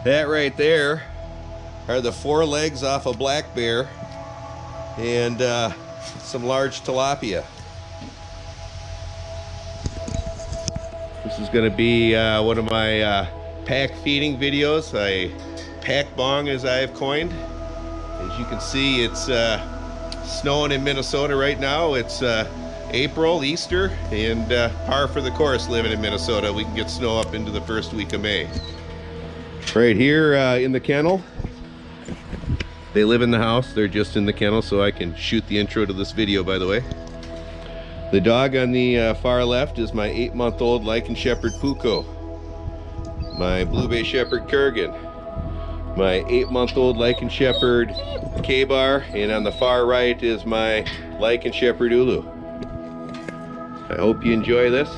That right there are the forelegs off a black bear and some large tilapia. This is going to be one of my pack feeding videos, a pack bong as I have coined. As you can see, it's snowing in Minnesota right now. It's April, Easter, and par for the course living in Minnesota. We can get snow up into the first week of May. Right here in the kennel. They live in the house, they're just in the kennel, so I can shoot the intro to this video, by the way. The dog on the far left is my 8-month-old LYCAN Shepherd Puukko. My Blue Bay Shepherd Kurgan. My 8-month-old LYCAN Shepherd K-Bar, and on the far right is my LYCAN Shepherd Ulu. I hope you enjoy this.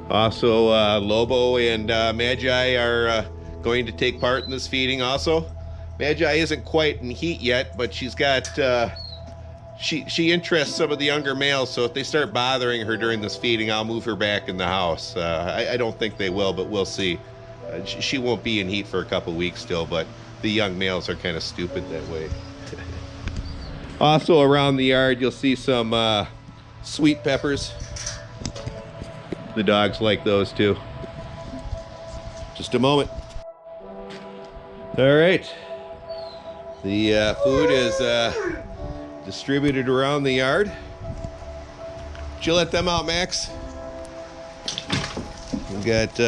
Also, Lobo and Magi are going to take part in this feeding also. Magi isn't quite in heat yet, but she's got, she interests some of the younger males, so if they start bothering her during this feeding, I'll move her back in the house. I don't think they will, but we'll see. She won't be in heat for a couple weeks still, but the young males are kind of stupid that way. Also around the yard, you'll see some sweet peppers. The dogs like those too. Just a moment. All right. The food is distributed around the yard. Did you let them out, Max? We've got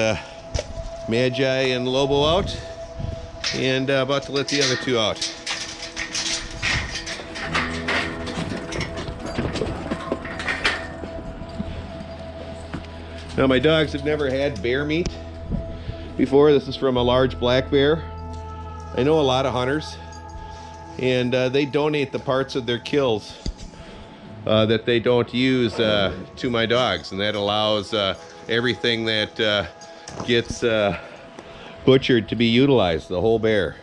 Magi and Lobo out, and about to let the other two out. Now, my dogs have never had bear meat before. This is from a large black bear. I know a lot of hunters, and they donate the parts of their kills that they don't use to my dogs, and that allows everything that gets butchered to be utilized, the whole bear.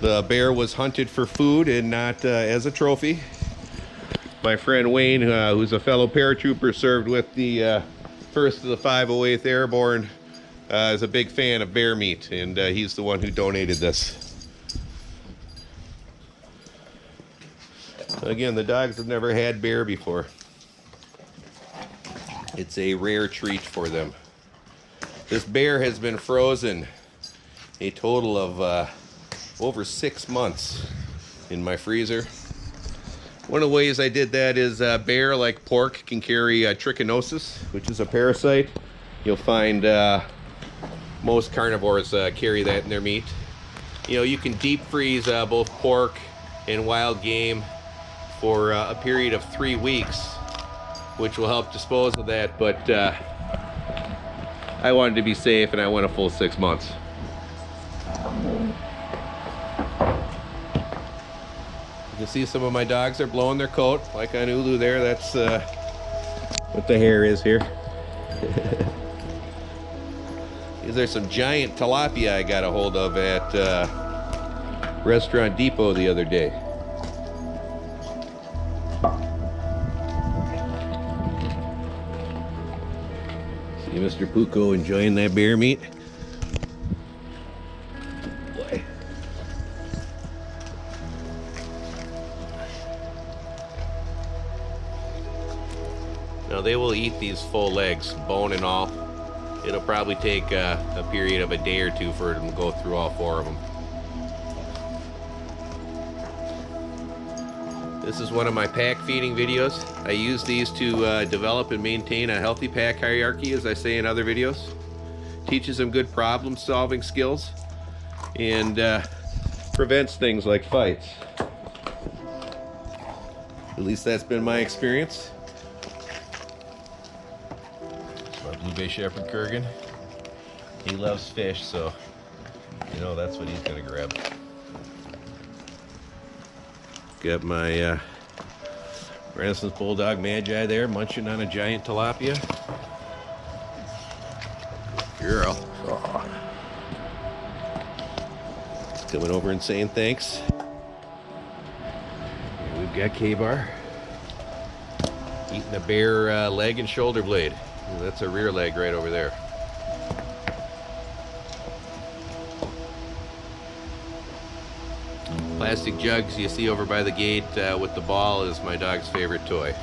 The bear was hunted for food and not as a trophy. My friend Wayne, who's a fellow paratrooper, served with the 1st of the 508th Airborne, is a big fan of bear meat, and he's the one who donated this. Again, the dogs have never had bear before. It's a rare treat for them. This bear has been frozen a total of over 6 months in my freezer. One of the ways I did that is bear, like pork, can carry trichinosis, which is a parasite. You'll find most carnivores carry that in their meat. You know, you can deep freeze both pork and wild game for a period of 3 weeks, which will help dispose of that, but I wanted to be safe and I went a full 6 months. You can see some of my dogs are blowing their coat, like on Ulu there. That's what the hair is here. These are some giant tilapia I got a hold of at Restaurant Depot the other day. See Mr. Puukko enjoying that bear meat. Boy. Now they will eat these full legs, bone and all. It'll probably take a period of a day or two for them to go through all 4 of them. This is one of my pack feeding videos. I use these to develop and maintain a healthy pack hierarchy, as I say in other videos. Teaches them good problem solving skills and prevents things like fights. At least that's been my experience. Blue Bay Shepherd Kurgan. He loves fish, so you know that's what he's gonna grab. Got my Renaissance Bulldog Magi there, munching on a giant tilapia. Girl. Oh. It's coming over and saying thanks. Here we've got K-Bar eating a bear leg and shoulder blade. That's a rear leg right over there. Plastic jugs you see over by the gate with the ball is my dog's favorite toy.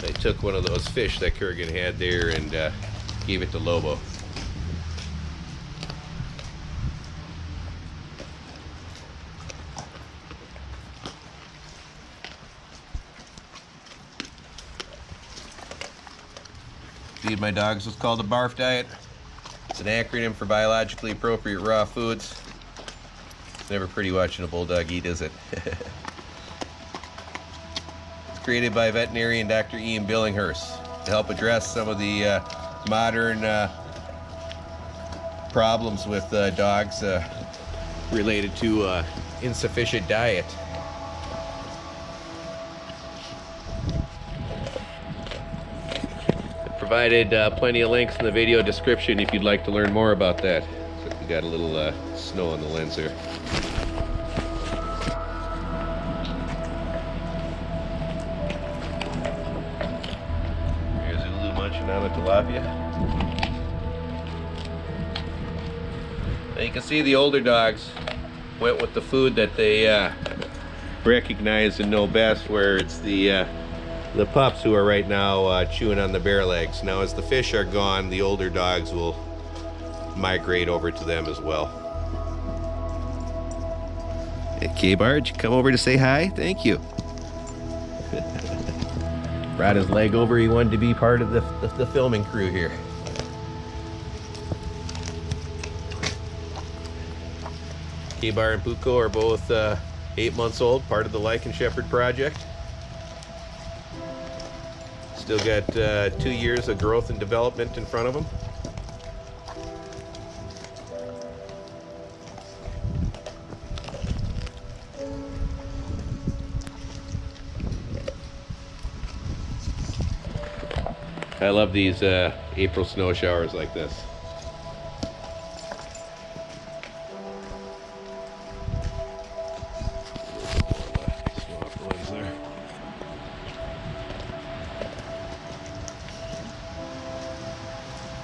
I took one of those fish that Kurgan had there and gave it to Lobo. Feed my dogs what's called a BARF diet. It's an acronym for biologically appropriate raw foods. It's never pretty watching a bulldog eat, is it? Created by veterinarian Dr. Ian Billinghurst to help address some of the modern problems with dogs related to insufficient diet. I provided plenty of links in the video description if you'd like to learn more about that. Looks like we got a little snow on the lens there. On a tilapia. Now you can see the older dogs went with the food that they recognize and know best, where it's the pups who are right now chewing on the bare legs. Now as the fish are gone, the older dogs will migrate over to them as well. Hey, K-Barge, come over to say hi? Thank you. Brought his leg over. He wanted to be part of the filming crew here. K-Bar and Puukko are both 8 months old, part of the LYCAN SHEPHERD project. Still got 2 years of growth and development in front of them. I love these April snow showers like this.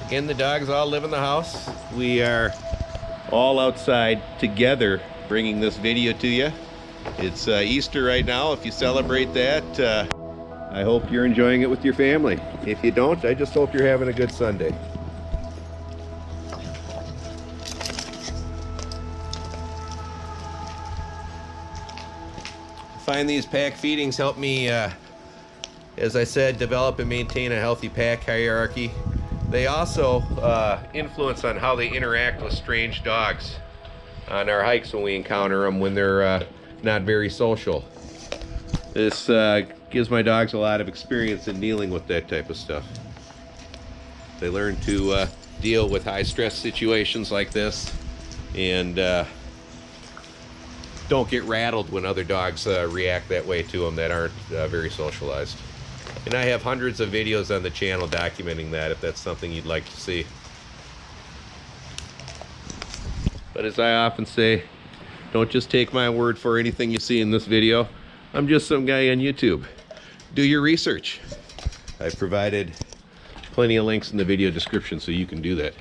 Again, the dogs all live in the house. We are all outside together bringing this video to you. It's Easter right now. If you celebrate that, I hope you're enjoying it with your family. If you don't, I just hope you're having a good Sunday. I find these pack feedings help me, as I said, develop and maintain a healthy pack hierarchy. They also influence on how they interact with strange dogs on our hikes when we encounter them when they're not very social. This gives my dogs a lot of experience in dealing with that type of stuff. They learn to deal with high stress situations like this and don't get rattled when other dogs react that way to them that aren't very socialized. And I have hundreds of videos on the channel documenting that if that's something you'd like to see. But as I often say, don't just take my word for anything you see in this video. I'm just some guy on YouTube. Do your research. I've provided plenty of links in the video description so you can do that.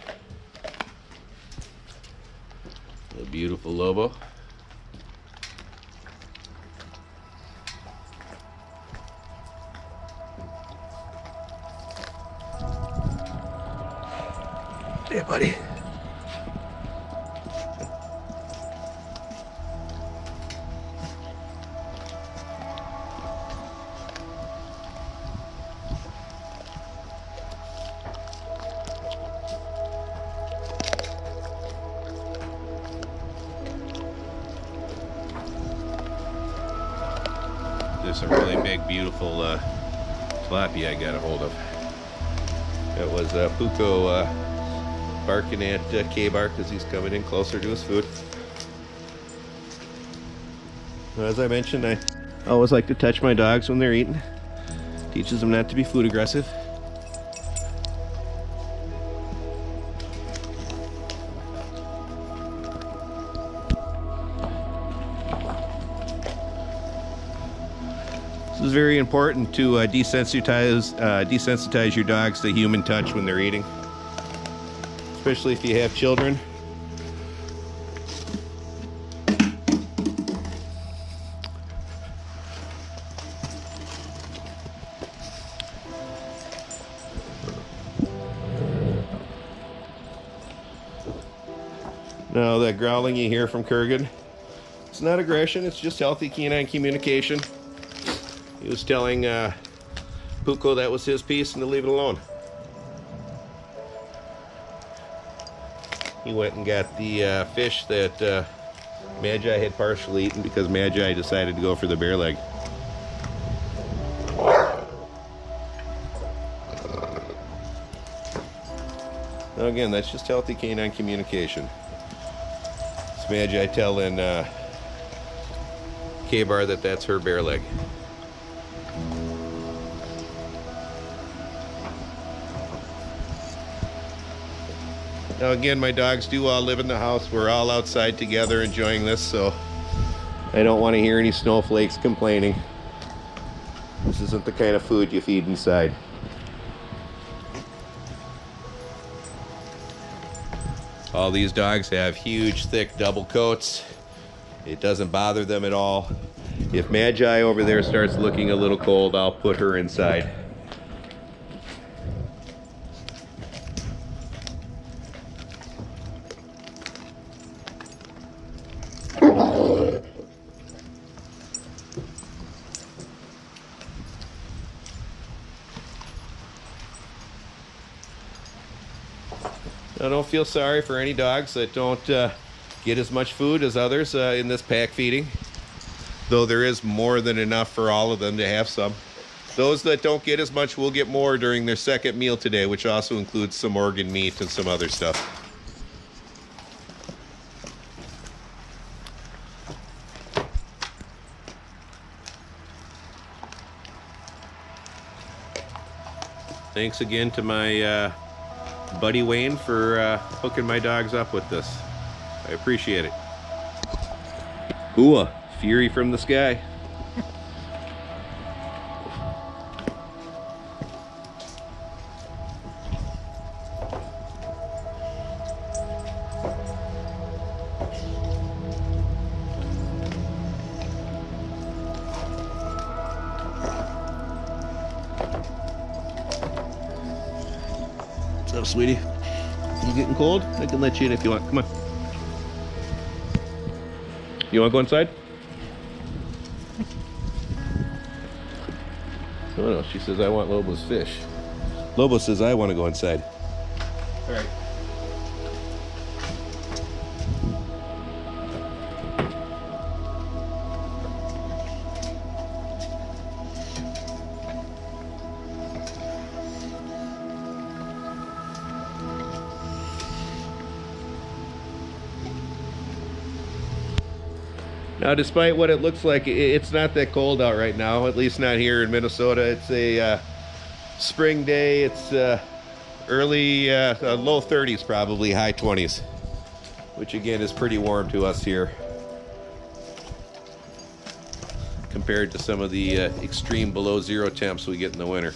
A beautiful Lobo. Hey, buddy. There's a really big, beautiful tilapia I got a hold of. It was Puukko barking at K-Bar because he's coming in closer to his food. As I mentioned, I always like to touch my dogs when they're eating. Teaches them not to be food aggressive. This is very important to desensitize your dogs to human touch when they're eating, especially if you have children. Now, that growling you hear from Kurgan, it's not aggression, it's just healthy canine communication. He was telling Puukko that was his piece and to leave it alone. He went and got the fish that Magi had partially eaten because Magi decided to go for the bare leg. Now again, that's just healthy canine communication. It's Magi telling K-Bar that that's her bare leg. Now again, my dogs do all live in the house. We're all outside together enjoying this, so I don't want to hear any snowflakes complaining. This isn't the kind of food you feed inside. All these dogs have huge, thick double coats. It doesn't bother them at all. If Magi over there starts looking a little cold, I'll put her inside. Now, don't feel sorry for any dogs that don't get as much food as others in this pack feeding, though there is more than enough for all of them to have some. Those that don't get as much will get more during their second meal today, which also includes some organ meat and some other stuff. Thanks again to my buddy Wayne for hooking my dogs up with this. I appreciate it. Ooh, fury from the sky. What's up, sweetie? You getting cold? I can let you in if you want. Come on. You want to go inside? Oh no, she says I want Lobo's fish. Lobo says I want to go inside. All right. Now, despite what it looks like, it's not that cold out right now, at least not here in Minnesota. It's a spring day. It's early, low 30s probably, high 20s, which again is pretty warm to us here compared to some of the extreme below zero temps we get in the winter.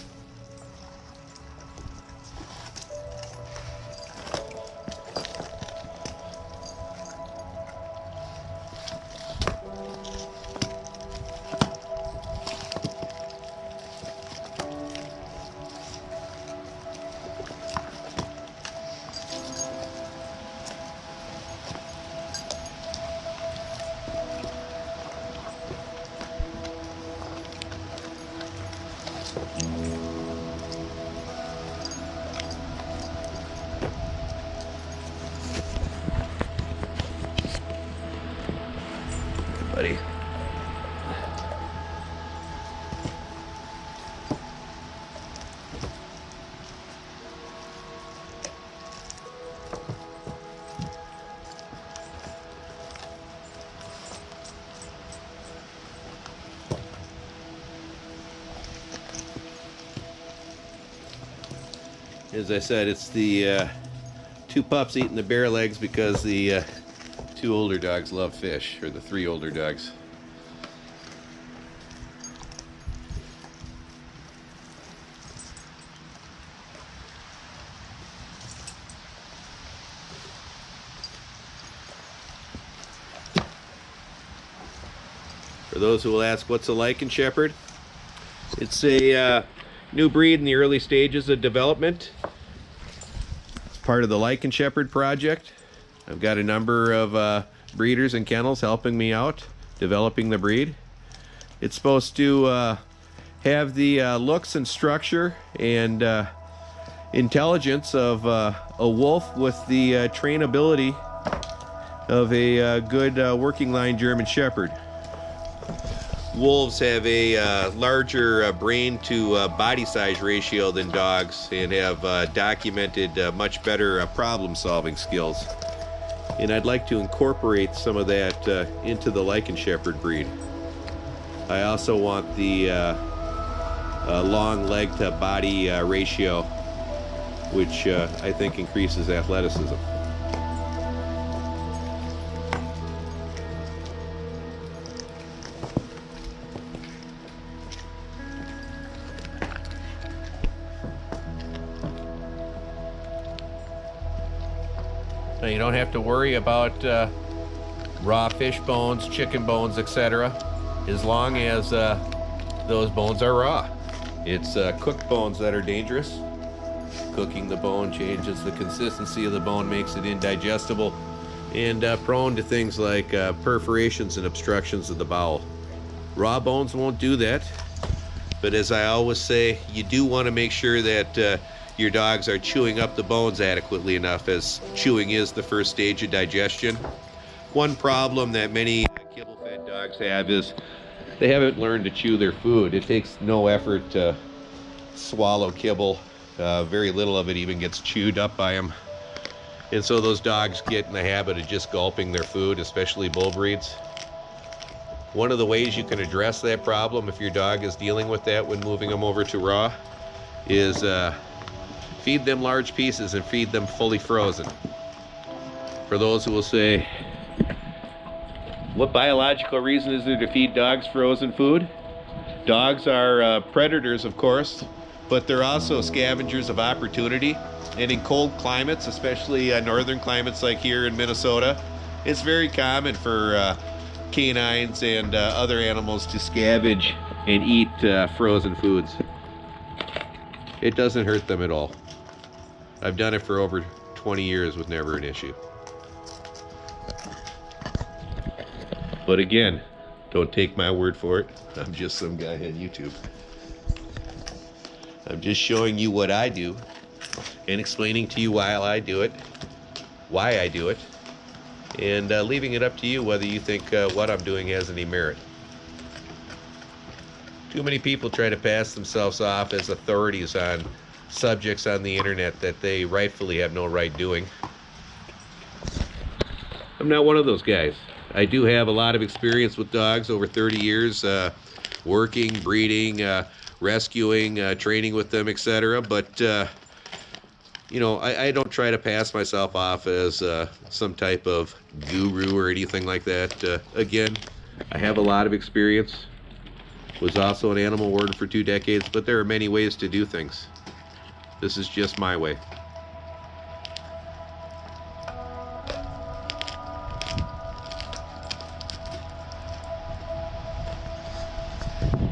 Buddy. As I said, it's the two pups eating the bare legs because the two older dogs love fish, or the three older dogs. For those who will ask, what's a LYCAN Shepherd? It's a new breed in the early stages of development. It's part of the LYCAN Shepherd project. I've got a number of breeders and kennels helping me out developing the breed. It's supposed to have the looks and structure and intelligence of a wolf with the trainability of a good working line German Shepherd. Wolves have a larger brain to body size ratio than dogs and have documented much better problem solving skills. And I'd like to incorporate some of that into the LYCAN Shepherd breed. I also want the long leg to body ratio, which I think increases athleticism. Now you don't have to worry about raw fish bones, chicken bones, etc. as long as those bones are raw. It's cooked bones that are dangerous. Cooking the bone changes the consistency of the bone, makes it indigestible and prone to things like perforations and obstructions of the bowel. Raw bones won't do that, but as I always say, you do want to make sure that your dogs are chewing up the bones adequately enough, as chewing is the first stage of digestion. One problem that many kibble-fed dogs have is they haven't learned to chew their food. It takes no effort to swallow kibble. Very little of it even gets chewed up by them. And so those dogs get in the habit of just gulping their food, especially bull breeds. One of the ways you can address that problem, if your dog is dealing with that when moving them over to raw, is feed them large pieces and feed them fully frozen. For those who will say, what biological reason is there to feed dogs frozen food? Dogs are predators, of course, but they're also scavengers of opportunity. And in cold climates, especially northern climates like here in Minnesota, it's very common for canines and other animals to scavenge and eat frozen foods. It doesn't hurt them at all. I've done it for over 20 years with never an issue. But again, don't take my word for it. I'm just some guy on YouTube. I'm just showing you what I do and explaining to you why I do it, and leaving it up to you whether you think what I'm doing has any merit. Too many people try to pass themselves off as authorities on subjects on the internet that they rightfully have no right doing. I'm not one of those guys. I do have a lot of experience with dogs, over 30 years, working, breeding, rescuing, training with them, etc. But you know, I don't try to pass myself off as some type of guru or anything like that. Again, I have a lot of experience. Was also an animal warden for 2 decades, but there are many ways to do things. This is just my way.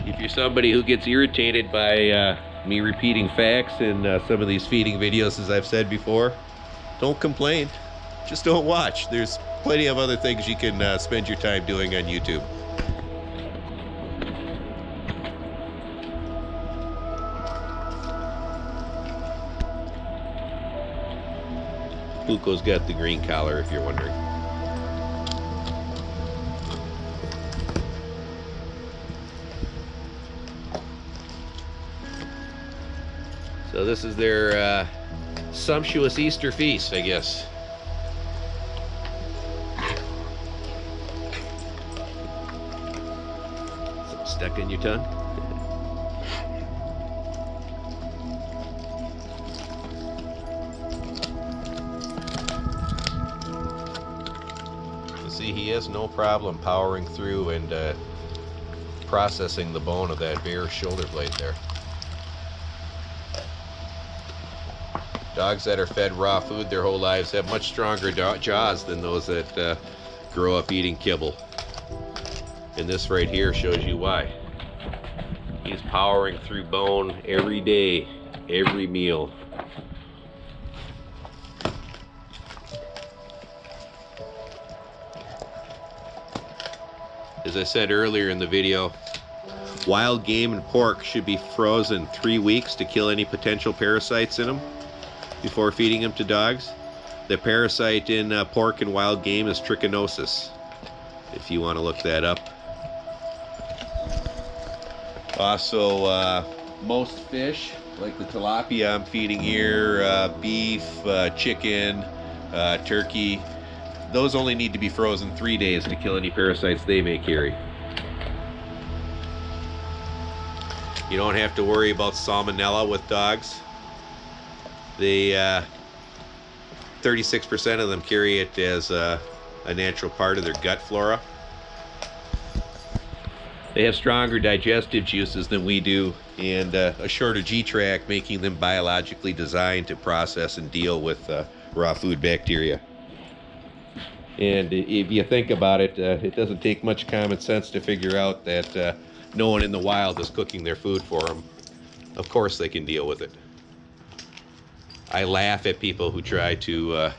If you're somebody who gets irritated by me repeating facts in some of these feeding videos, as I've said before, don't complain. Just don't watch. There's plenty of other things you can spend your time doing on YouTube. Puukko's got the green collar, if you're wondering. So this is their sumptuous Easter feast, I guess. Something stuck in your tongue? has no problem powering through and processing the bone of that bare shoulder blade there. Dogs that are fed raw food their whole lives have much stronger jaws than those that grow up eating kibble. And this right here shows you why. He's powering through bone every day, every meal. As I said earlier in the video, wild game and pork should be frozen 3 weeks to kill any potential parasites in them before feeding them to dogs. The parasite in pork and wild game is trichinosis, if you want to look that up. Also, most fish, like the tilapia I'm feeding here, beef, chicken, turkey, those only need to be frozen 3 days to kill any parasites they may carry. You don't have to worry about salmonella with dogs. They 36% of them carry it as a natural part of their gut flora. They have stronger digestive juices than we do, and a shorter G-tract, making them biologically designed to process and deal with raw food bacteria. And if you think about it, it doesn't take much common sense to figure out that no one in the wild is cooking their food for them. Of course they can deal with it. I laugh at people who try to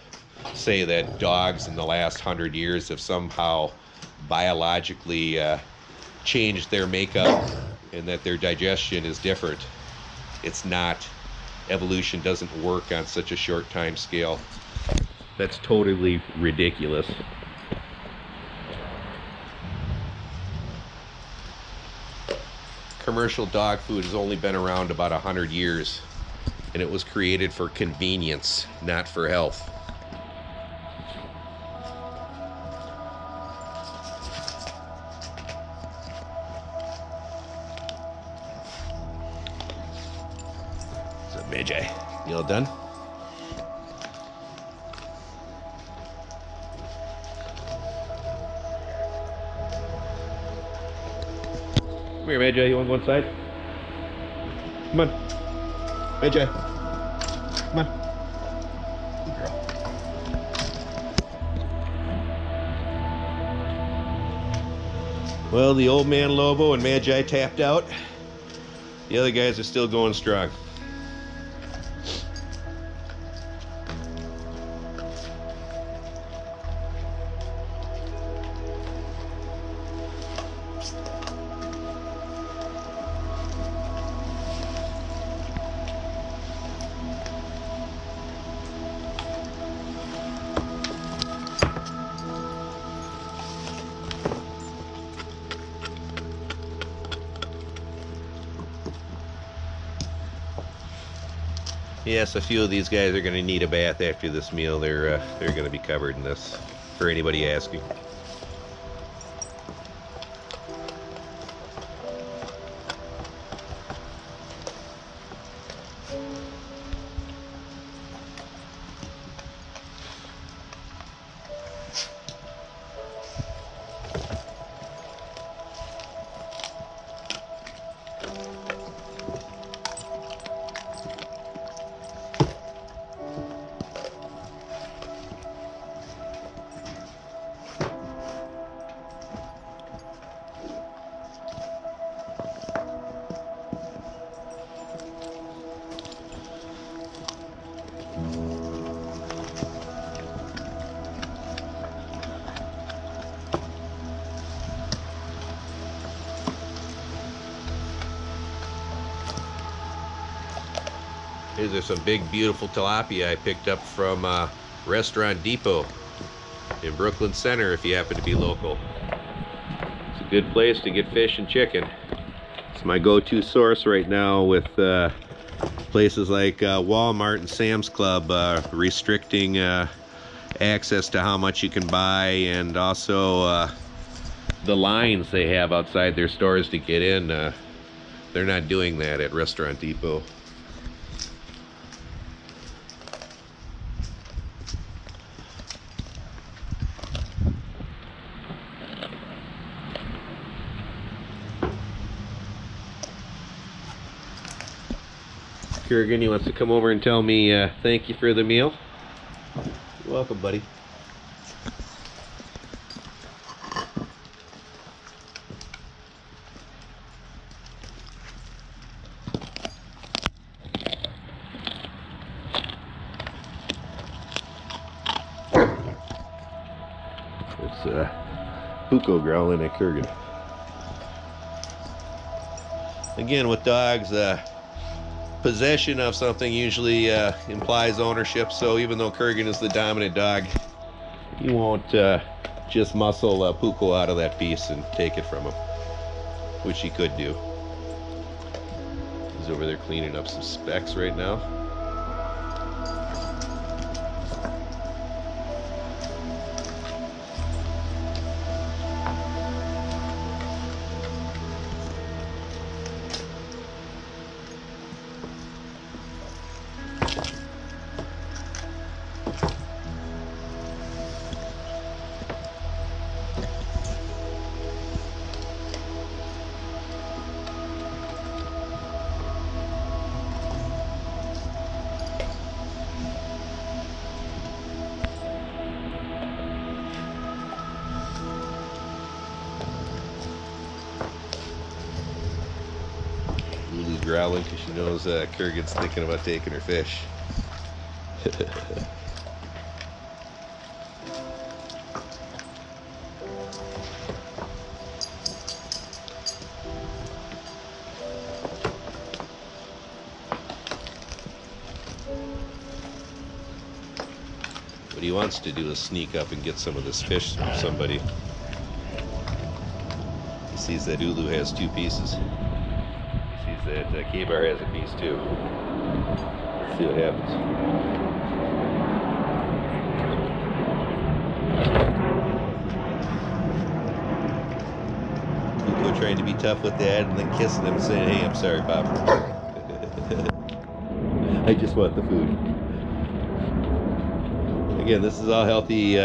say that dogs in the last 100 years have somehow biologically changed their makeup and that their digestion is different. It's not. Evolution doesn't work on such a short time scale. That's totally ridiculous. Commercial dog food has only been around about 100 years, and it was created for convenience, not for health. What's up, Majay? You all done? Come here, Majay. You want to go inside? Come on. Majay. Come on. Good girl. Well, the old man Lobo and Magi tapped out. The other guys are still going strong. Yes, a few of these guys are going to need a bath after this meal. They're going to be covered in this, for anybody asking. These are some big, beautiful tilapia I picked up from Restaurant Depot in Brooklyn Center if you happen to be local. It's a good place to get fish and chicken. It's my go-to source right now with places like Walmart and Sam's Club restricting access to how much you can buy, and also the lines they have outside their stores to get in. They're not doing that at Restaurant Depot. Kurgan, he wants to come over and tell me thank you for the meal. You're welcome, buddy. It's Puukko growling at Kurgan. Again, with dogs, possession of something usually implies ownership, so even though Kurgan is the dominant dog, he won't just muscle Puukko out of that piece and take it from him, which he could do. He's over there cleaning up some specks right now. Ulu's growling because she knows Kurgan's thinking about taking her fish. What he wants to do is sneak up and get some of this fish from somebody. He sees that Ulu has 2 pieces. He sees that K-Bar has a piece too. Let's see what happens. Puukko trying to be tough with that and then kissing him and saying, "Hey, I'm sorry, Pop. I just want the food." Again, this is all healthy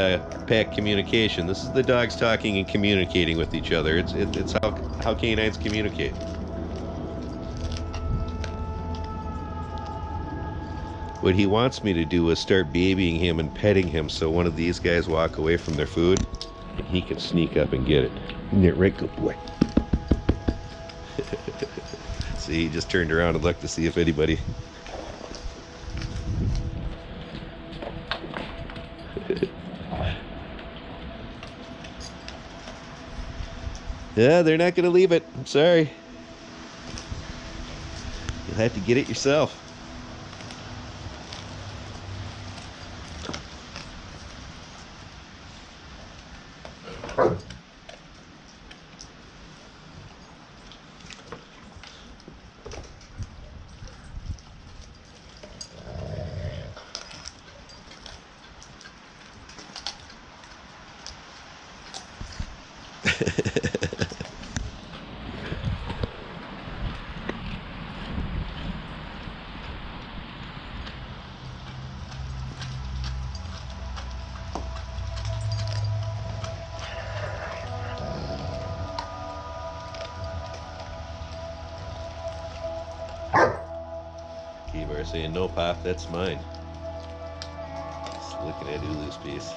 pack communication. This is the dogs talking and communicating with each other. It's how canines communicate. What he wants me to do is start babying him and petting him so one of these guys walk away from their food and he can sneak up and get it. Isn't that right, good boy? See, he just turned around and looked to see if anybody... Yeah, they're not going to leave it. I'm sorry. You'll have to get it yourself. K-Bar saying, "No, Pop, that's mine." Just looking at Ulu's piece.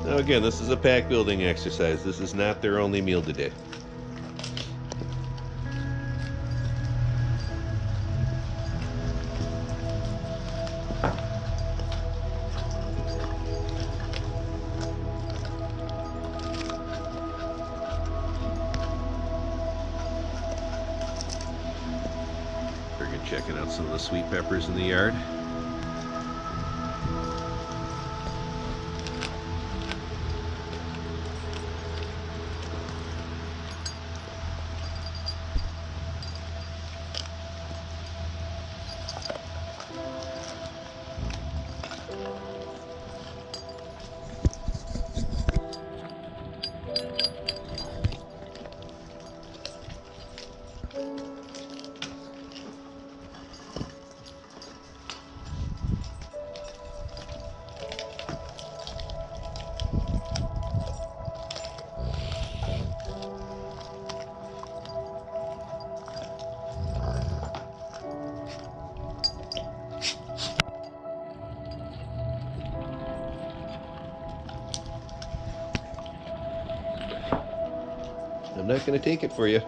Now again, this is a pack building exercise. This is not their only meal today. Kurgan checking out some of the sweet peppers in the yard. I'm not going to take it for you.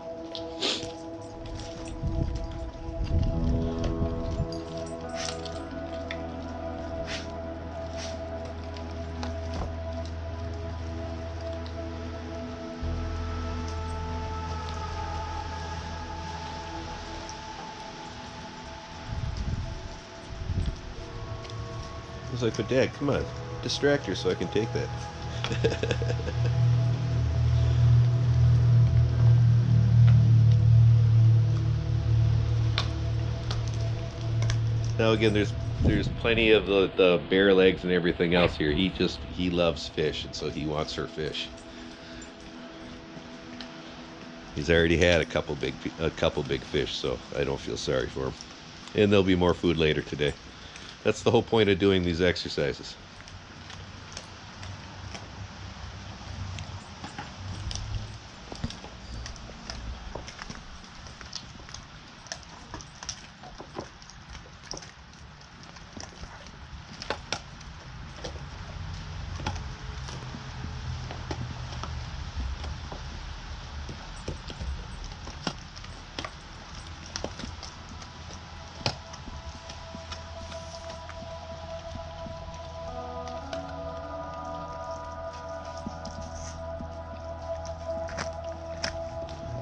I was like, but Dad, come on, distract her so I can take that. Now again, there's plenty of the bare legs and everything else here. He loves fish, and so he wants her fish. He's already had a couple big fish, so I don't feel sorry for him. And there'll be more food later today. That's the whole point of doing these exercises.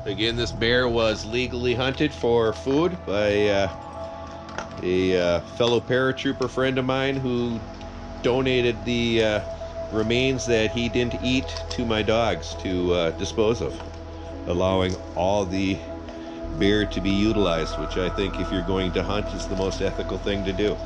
Again, this bear was legally hunted for food by a fellow paratrooper friend of mine who donated the remains that he didn't eat to my dogs to dispose of, allowing all the bear to be utilized, which I think if you're going to hunt is the most ethical thing to do.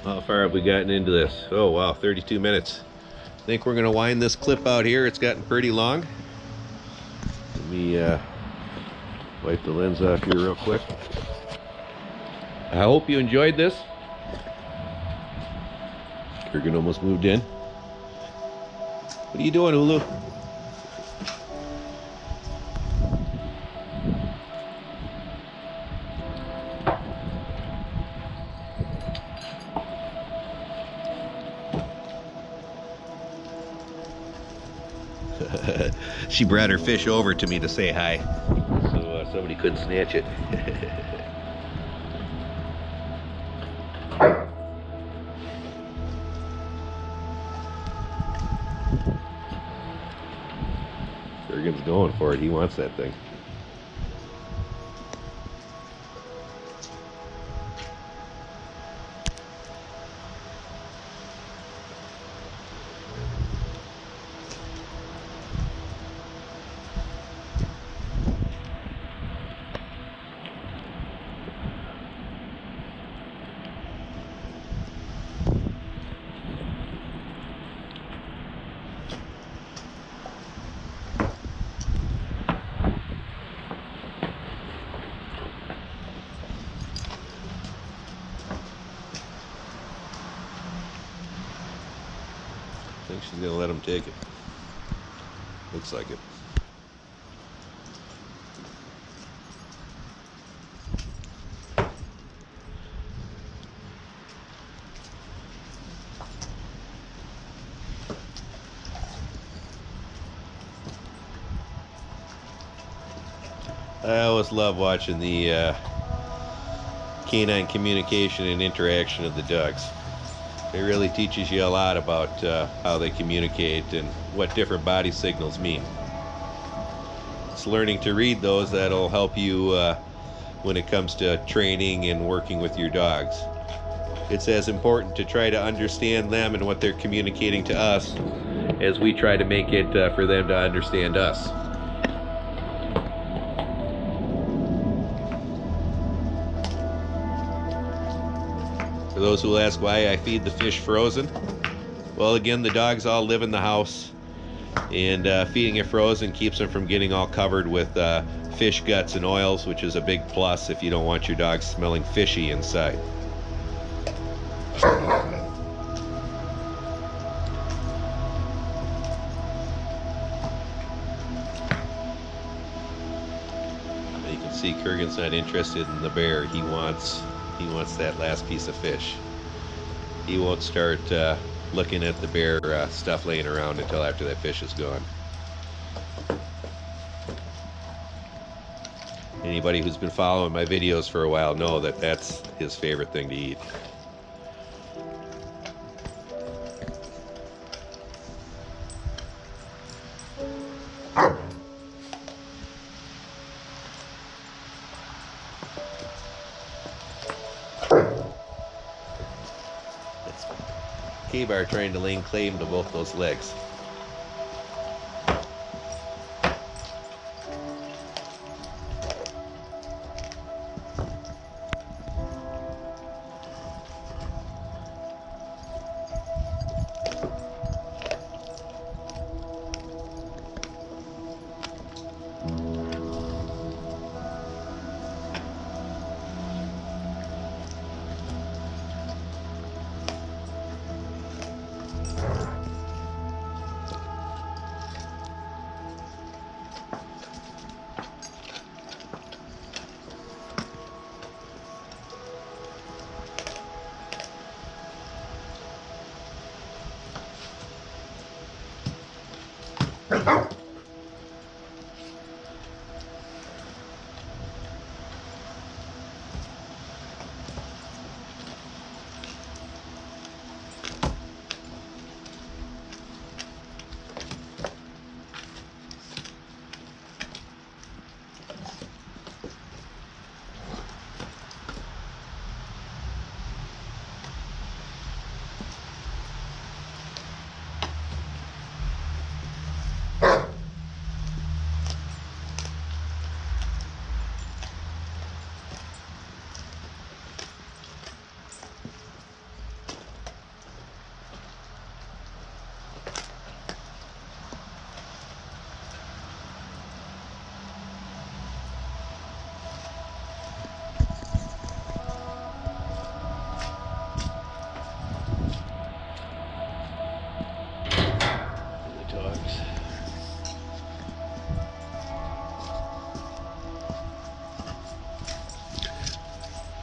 How far have we gotten into this? Oh wow, 32 minutes. I think we're going to wind this clip out here. It's gotten pretty long. Let me wipe the lens off here real quick. I hope you enjoyed this. Kurgan almost moved in. What are you doing, Ulu? She brought her fish over to me to say hi, so somebody couldn't snatch it. Kurgan's going for it. He wants that thing. I think she's gonna let him take it. Looks like it. I always love watching the canine communication and interaction of the dogs. It really teaches you a lot about how they communicate and what different body signals mean. It's learning to read those that'll help you when it comes to training and working with your dogs. it's as important to try to understand them and what they're communicating to us as we try to make it for them to understand us. For those who will ask why I feed the fish frozen, well, again, the dogs all live in the house, and feeding it frozen keeps them from getting all covered with fish guts and oils, which is a big plus if you don't want your dog smelling fishy inside. You can see Kurgan's not interested in the bear. He wants that last piece of fish. He won't start looking at the bear stuff laying around until after that fish is gone. Anybody who's been following my videos for a while know that that's his favorite thing to eat. K-Bar trying to lay claim to both those legs.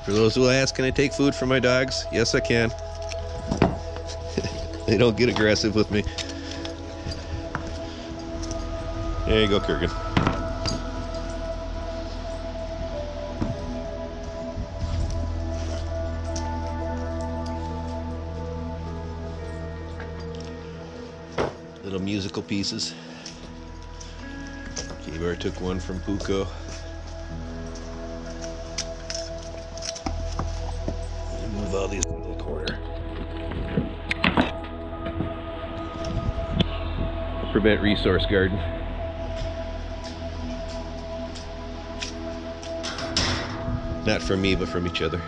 For those who ask, can I take food from my dogs? Yes, I can. They don't get aggressive with me. There you go, Kurgan. Little musical pieces. K-Bar took one from Puukko. Move all these in the corner. Prevent resource garden. Not from me, but from each other.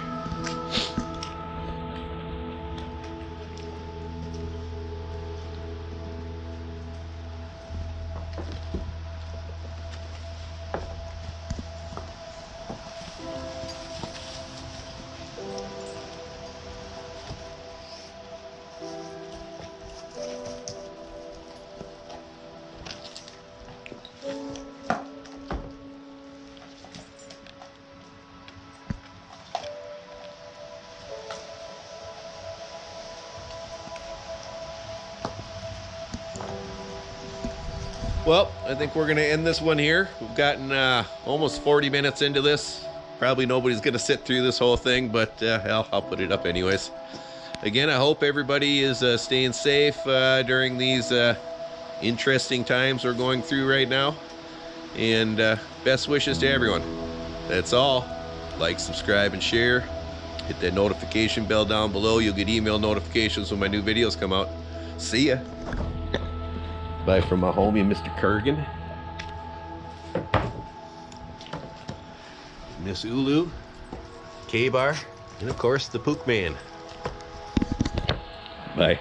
Well, I think we're going to end this one here. We've gotten almost 40 minutes into this. Probably nobody's going to sit through this whole thing, but hell, I'll put it up anyways. Again, I hope everybody is staying safe during these interesting times we're going through right now. And best wishes to everyone. That's all. Like, subscribe, and share. Hit that notification bell down below. You'll get email notifications when my new videos come out. See ya. Bye from my homie, Mr. Kurgan. Miss Ulu, K-Bar, and of course the Puukko man. Bye.